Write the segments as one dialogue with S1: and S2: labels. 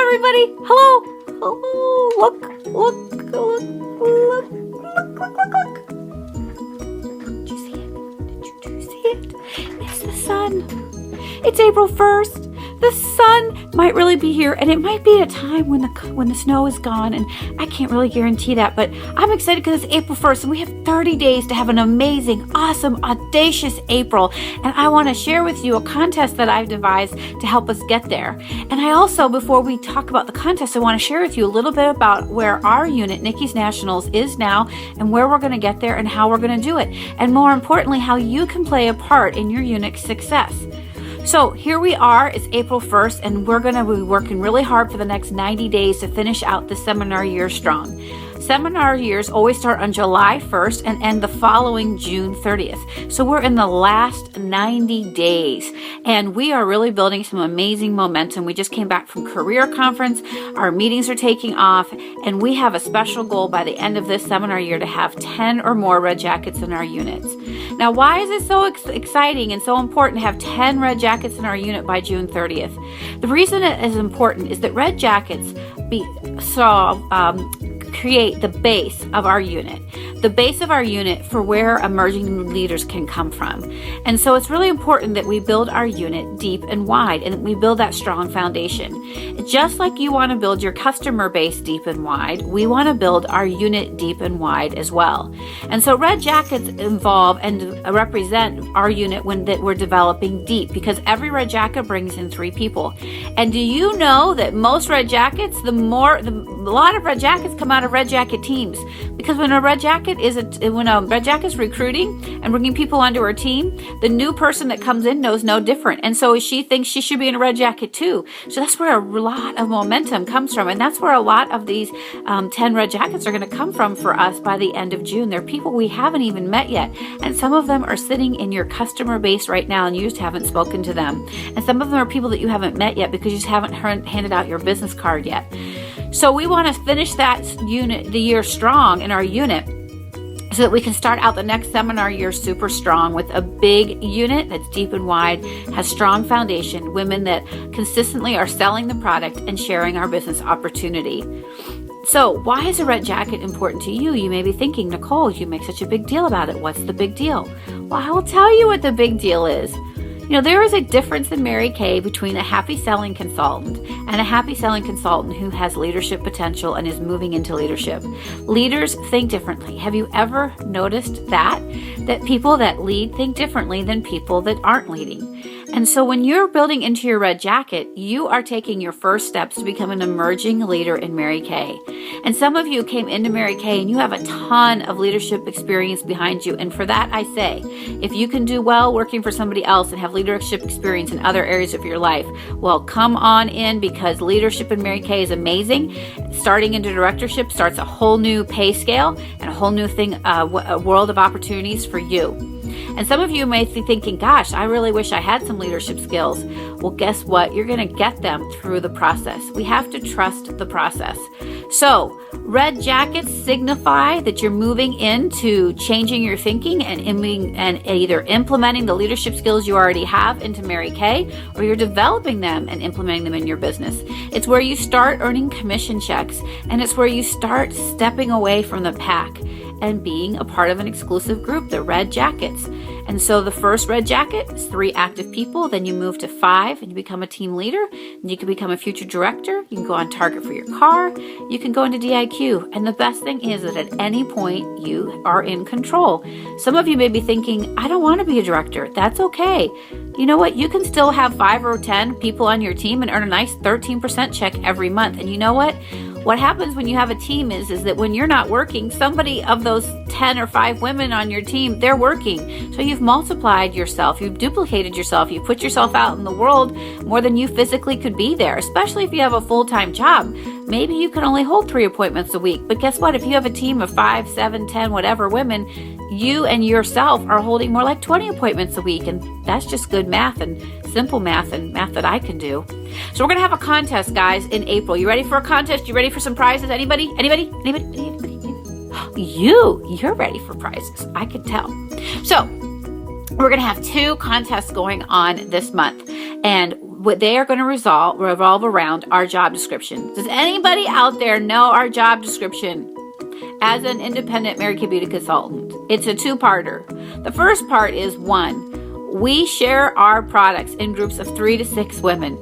S1: everybody. Hello. Hello. Look. Did you see it? Did you see it? It's the sun. It's April 1st. The sun might really be here, and it might be a time when the snow is gone, and I can't really guarantee that, but I'm excited because it's April 1st, and we have 30 days to have an amazing, awesome, audacious April, and I want to share with you a contest that I've devised to help us get there. And I also, before we talk about the contest, I want to share with you a little bit about where our unit, Nikki's Nationals, is now, and where we're going to get there, and how we're going to do it, and more importantly, how you can play a part in your unit's success. So here we are, it's April 1st, and we're going to be working really hard for the next 90 days to finish out the seminar year strong. Seminar years always start on July 1st and end the following June 30th. So we're in the last 90 days, and we are really building some amazing momentum. We just came back from Career Conference. Our meetings are taking off, and we have a special goal by the end of this seminar year to have 10 or more red jackets in our units. Now, why is it so exciting and so important to have 10 red jackets in our unit by June 30th? The reason it is important is that red jackets create the base of our unit. The base of our unit for where emerging leaders can come from. And so it's really important that we build our unit deep and wide, and we build that strong foundation. Just like you want to build your customer base deep and wide, we want to build our unit deep and wide as well. And so red jackets involve and represent our unit that we're developing deep, because every red jacket brings in 3 people. And do you know that most red jackets, a lot of red jackets come out of red jacket teams? Because when a red jacket is recruiting and bringing people onto her team, the new person that comes in knows no different, and so she thinks she should be in a red jacket too. So that's where a lot of momentum comes from, and that's where a lot of these 10 red jackets are going to come from for us by the end of June. They're people we haven't even met yet, and some of them are sitting in your customer base right now, and you just haven't spoken to them. And some of them are people that you haven't met yet because you just haven't handed out your business card yet. So we want to finish the year strong in our unit, so that we can start out the next seminar year super strong with a big unit that's deep and wide, has strong foundation, women that consistently are selling the product and sharing our business opportunity. So why is a red jacket important to you? You may be thinking, Nicole, you make such a big deal about it. What's the big deal? Well, I will tell you what the big deal is. There is a difference in Mary Kay between a happy selling consultant and a happy selling consultant who has leadership potential and is moving into leadership. Leaders think differently. Have you ever noticed that people that lead think differently than people that aren't leading? And so when you're building into your red jacket, you are taking your first steps to become an emerging leader in Mary Kay. And some of you came into Mary Kay and you have a ton of leadership experience behind you. And for that, I say, if you can do well working for somebody else and have leadership experience in other areas of your life, well, come on in, because leadership in Mary Kay is amazing. Starting into directorship starts a whole new pay scale and a whole new thing, a world of opportunities for you. And some of you may be thinking, gosh, I really wish I had some leadership skills. Well, guess what? You're going to get them through the process. We have to trust the process. So red jackets signify that you're moving into changing your thinking and either implementing the leadership skills you already have into Mary Kay, or you're developing them and implementing them in your business. It's where you start earning commission checks, and it's where you start stepping away from the pack and being a part of an exclusive group, the red jackets. And so the first red jacket is 3 active people. Then you move to 5 and you become a team leader. And you can become a future director. You can go on target for your car. You can go into DIQ. And the best thing is that at any point you are in control. Some of you may be thinking, I don't want to be a director. That's okay. You know what? You can still have 5 or 10 people on your team and earn a nice 13% check every month. And you know what? What happens when you have a team is that when you're not working, somebody of those 10 or 5 women on your team, they're working. So you've multiplied yourself, you've duplicated yourself, you put yourself out in the world more than you physically could be there, especially if you have a full-time job. Maybe you can only hold 3 appointments a week, but guess what? If you have a team of 5, 7, 10, whatever women, you and yourself are holding more like 20 appointments a week, and that's just good math and simple math and math that I can do. So we're going to have a contest, guys, in April. You ready for a contest? You ready for some prizes? Anybody? You're ready for prizes. I could tell. So we're going to have 2 contests going on this month. And what they are going to revolve around our job description. Does anybody out there know our job description as an independent Mary Kay Beauty consultant? It's a two-parter. The first part is 1, we share our products in groups of 3 to 6 women.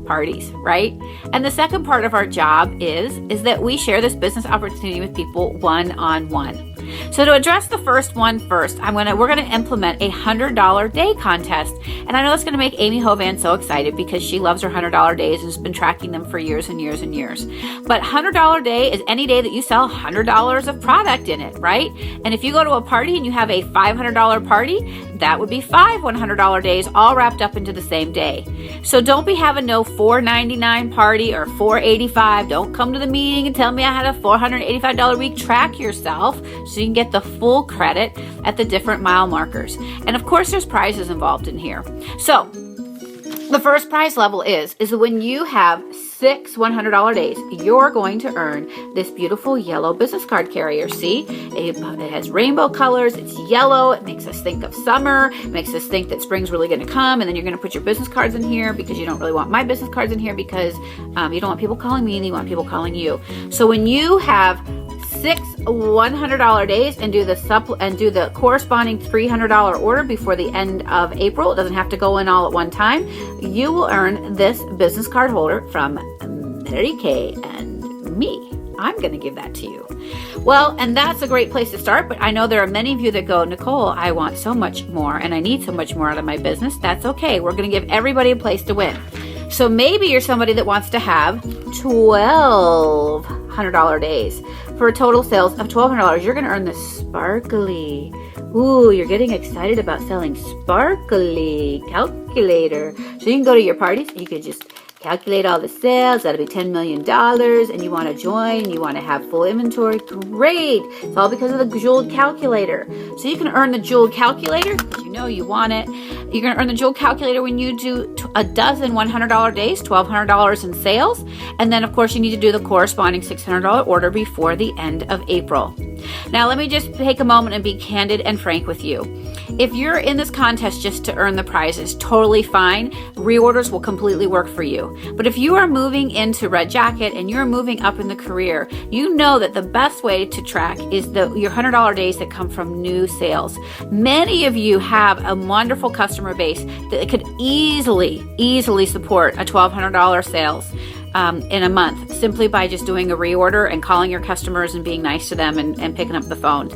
S1: Parties, right? And the second part of our job is that we share this business opportunity with people one-on-one. So to address the first one first, we're gonna implement a $100 day contest. And I know it's gonna make Amy Hovan so excited because she loves her $100 days and has been tracking them for years and years and years. But $100 day is any day that you sell $100 of product in it, right? And if you go to a party and you have a $500 party, that would be 5 $100 days all wrapped up into the same day. So don't be having no $499 party or $485. Don't come to the meeting and tell me I had a $485 week. Track yourself so you can get the full credit at the different mile markers. And of course, there's prizes involved in here. So the first prize level is when you have 6 $100 days, you're going to earn this beautiful yellow business card carrier. See, it has rainbow colors. It's yellow. It makes us think of summer. It makes us think that spring's really going to come. And then you're going to put your business cards in here because you don't really want my business cards in here because you don't want people calling me and you want people calling you. So when you have 6 $100 days and do the corresponding $300 order before the end of April, it doesn't have to go in all at one time, you will earn this business card holder from Mary Kay and me. I'm going to give that to you. Well, and that's a great place to start, but I know there are many of you that go, Nicole, I want so much more and I need so much more out of my business. That's okay. We're going to give everybody a place to win. So maybe you're somebody that wants to have 12 $100 days. For total sales of $1,200, you're going to earn the Sparkly. Ooh, you're getting excited about selling Sparkly calculator. So you can go to your parties and you can just calculate all the sales. That'll be $10 million. And you want to join, you want to have full inventory. Great. It's all because of the jeweled calculator. So you can earn the jeweled calculator because you know you want it. You're going to earn the jeweled calculator when you do a dozen $100 days, $1,200 in sales. And then, of course, you need to do the corresponding $600 order before the end of April. Now, let me just take a moment and be candid and frank with you. If you're in this contest just to earn the prizes, totally fine. Reorders will completely work for you. But if you are moving into Red Jacket and you're moving up in the career, you know that the best way to track is your $100 days that come from new sales. Many of you have a wonderful customer base that could easily support a $1,200 sales in a month simply by just doing a reorder and calling your customers and being nice to them and picking up the phone.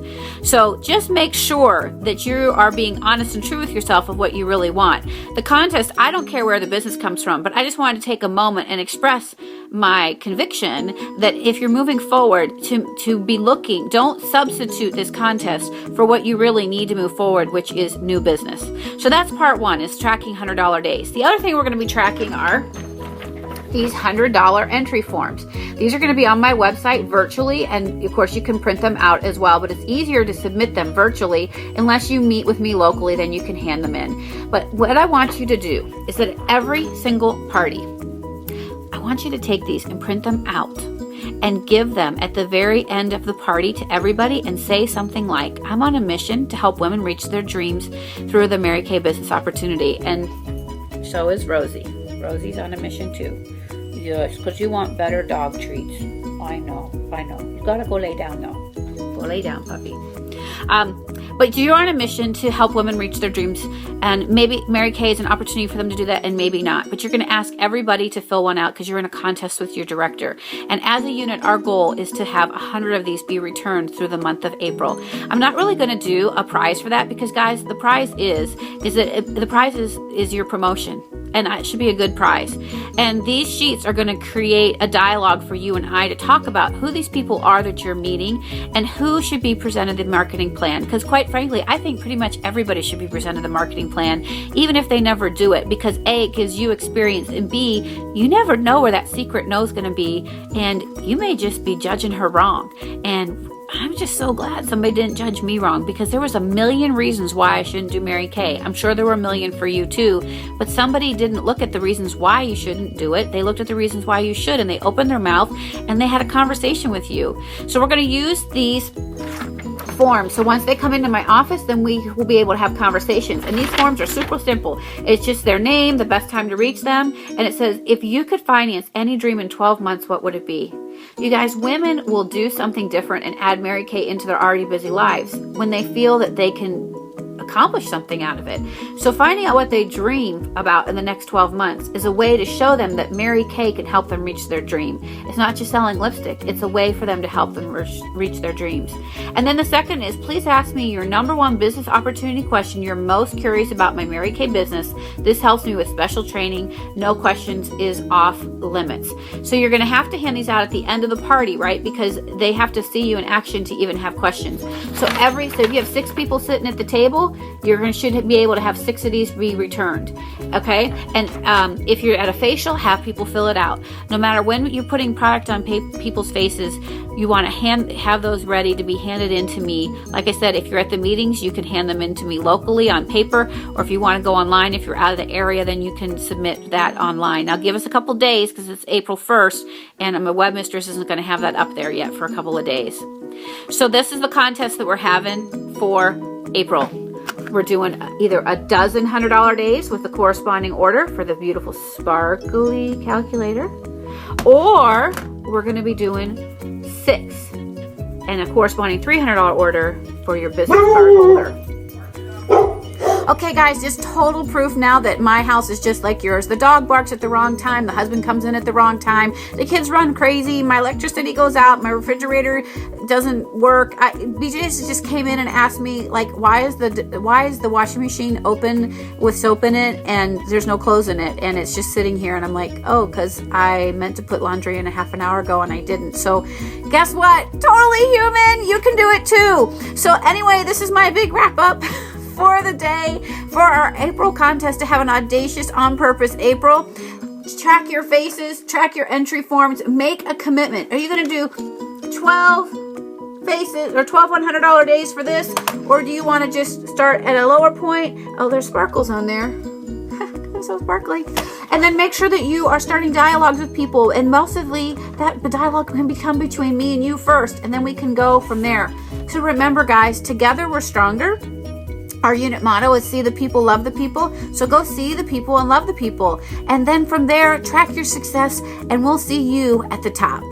S1: So just make sure that you are being honest and true with yourself of what you really want. The contest, I don't care where the business comes from, but I just wanted to take a moment and express my conviction that if you're moving forward to be looking, don't substitute this contest for what you really need to move forward, which is new business. So that's part one, is tracking $100 days. The other thing we're going to be tracking are these $100 entry forms. These are going to be on my website virtually, and of course you can print them out as well, but it's easier to submit them virtually unless you meet with me locally, then you can hand them in. But what I want you to do is that every single party, I want you to take these and print them out and give them at the very end of the party to everybody and say something like, I'm on a mission to help women reach their dreams through the Mary Kay business opportunity. And so is Rosie. Rosie's on a mission too. Yes, because you want better dog treats. I know. You gotta go lay down though. Go lay down, puppy. But you're on a mission to help women reach their dreams, and maybe Mary Kay is an opportunity for them to do that, and maybe not. But you're going to ask everybody to fill one out because you're in a contest with your director. And as a unit, our goal is to have 100 of these be returned through the month of April. I'm not really going to do a prize for that because, guys, the prize is your promotion. And it should be a good prize. And these sheets are going to create a dialogue for you and I to talk about who these people are that you're meeting and who should be presented the marketing plan. Because quite frankly, I think pretty much everybody should be presented the marketing plan, even if they never do it, because A, it gives you experience, and B, you never know where that secret no is going to be, and you may just be judging her wrong. And I'm just so glad somebody didn't judge me wrong, because there was a million reasons why I shouldn't do Mary Kay. I'm sure there were a million for you too, but somebody didn't look at the reasons why you shouldn't do it. They looked at the reasons why you should, and they opened their mouth and they had a conversation with you. So we're going to use these forms. So once they come into my office, then we will be able to have conversations. And these forms are super simple. It's just their name, the best time to reach them. And it says, if you could finance any dream in 12 months, what would it be? You guys, women will do something different and add Mary Kay into their already busy lives when they feel that they can accomplish something out of it. So finding out what they dream about in the next 12 months is a way to show them that Mary Kay can help them reach their dream. It's not just selling lipstick. It's a way for them to help them reach their dreams. And then the second is, please ask me your number one business opportunity question you're most curious about my Mary Kay business. This helps me with special training. No questions is off limits. So you're going to have to hand these out at the end of the party, right? Because they have to see you in action to even have questions. So if you have 6 people sitting at the table, should be able to have 6 of these be returned. Okay. And if you're at a facial, have people fill it out. No matter when you're putting product on people's faces, you want to have those ready to be handed in to me. Like I said, if you're at the meetings, you can hand them in to me locally on paper, or if you want to go online, if you're out of the area, then you can submit that online. Now give us a couple days because it's April 1st and my webmistress isn't going to have that up there yet for a couple of days. So this is the contest that we're having for April. We're doing either a dozen $100 days with the corresponding order for the beautiful sparkly calculator, or we're going to be doing 6 and a corresponding $300 order for your business card holder. Okay guys, just total proof now that my house is just like yours. The dog barks at the wrong time. The husband comes in at the wrong time. The kids run crazy. My electricity goes out. My refrigerator doesn't work. BJ just came in and asked me, like, why is the washing machine open with soap in it and there's no clothes in it and it's just sitting here? And I'm like, oh, because I meant to put laundry in a half an hour ago and I didn't. So guess what? Totally human. You can do it too. So anyway, this is my big wrap up for the day for our April contest to have an audacious on purpose April. Track your faces, track your entry forms, make a commitment. Are you going to do 12 faces or 12 $100 days for this, or do you want to just start at a lower point? Oh, there's sparkles on there. They're so sparkly. And then make sure that you are starting dialogues with people, and mostly that the dialogue can become between me and you first, and then we can go from there. So remember guys, together we're stronger. Our unit motto is see the people, love the people. So go see the people and love the people. And then from there, track your success and we'll see you at the top.